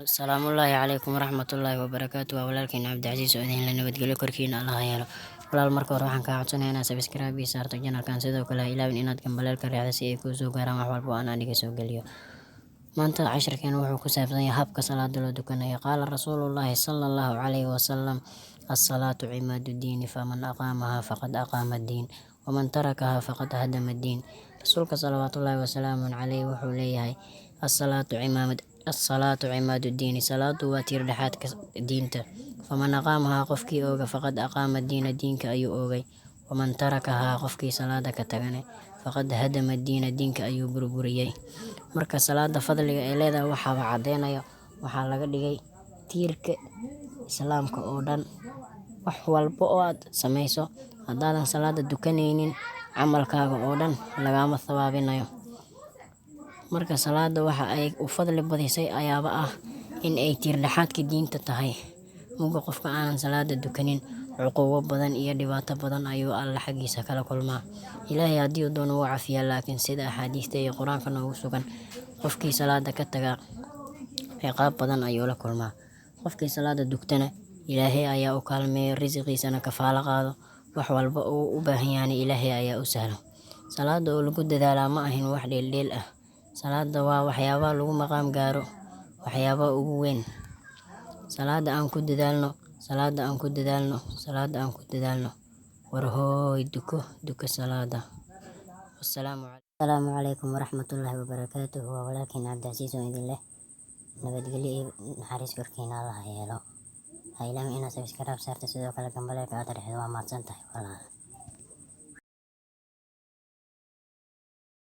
Salaamullaahi calaykum waraxmatullaahi wabarakaatu. Waa walaalkiin Cabdicasiis oo idin la nabadgelyo korkiina Allah ha yeelo. Walaal marka hore waxaan kaa codsanayaa inaad subscribe ii saarto channelkan, sidoo kale ha ilaawin inaad gambaleelka riixdo si ay kuu soo gaaraan wax walba oo aan aniga soo geliyo. Maanta casharkeena wuxuu ku saabsan yahay habka salaada loo tukanayo. Qaala rasuulullaahi sallallahu calayhi wasallam: as-salaatu cimaadu diini, faman aqaamahaa faqad aqaama addiin, waman tarakahaa faqad hadama addiin. Rasuulka salawaatullaahi wasalaamu calayhi wuxuu leeyahay: as-salaatu cimaadu diini, salaadu waa tiir dhexaadka diinta. Faman aqaamahaa, qofkii ooga, faqad aqaama diina, diinka ayuu oogay. Waman tarakahaa, qofkii salaada ka tagane, faqad hadama diina, diinka ayuu burburiyey. Marka salaada fadliga ay leedahay waxaa cadeynayo, waxaa laga dhigay tiirka islaamka oo dhan. Wax walba oo aad sameyso, haddaadan salaada dukanaynin, camalkaaga oo dhan lagama thawaabinayo. Marka salaada waxa ay u fadli badisay ayaaba ah in ay tiir dhexaadka diinta tahay. Muga qofka aanan salaada dukanin, cuqubo badan iyo dhibaato badan ayuu Alle xaggiisa kala kulmaa. Ilaahay haddii uu doono wuu cafiyaa, laakiin sida axaadiista iyo quraanka noogu sugan, qofkii salaada ka taga ciqaab badan ayuu la kulmaa. Qofkii salaada dugtana, Ilaahay ayaa u kaalmeeyo, risiqiisana kafaalo qaado. Wax walba uu u baahan yahay Ilaahay ayaa u sahlo. Salaada oo lagu dadaalaa ma ahin wax dheeldheel ah. Salaada waa waxyaabaha lagu maqaam gaaro, waxyaabaha ugu weyn. Salaada aan ku dadaalno, salaada aan ku dadaalno, salaada aan ku dadaalno. War hooy duko salaada. Assalaamu calaykum waraxmatullaahi wabarakaatuh. Waa walaalkiin Cabdicasiis oo idin leh nabadgelyo iyo naxariis korkiina Allah ha yeelo. Ha ilaawin inaad subscribe saarto, sidoo kale gambaleelka aad riixdo. Waa mahadsantahay walaal.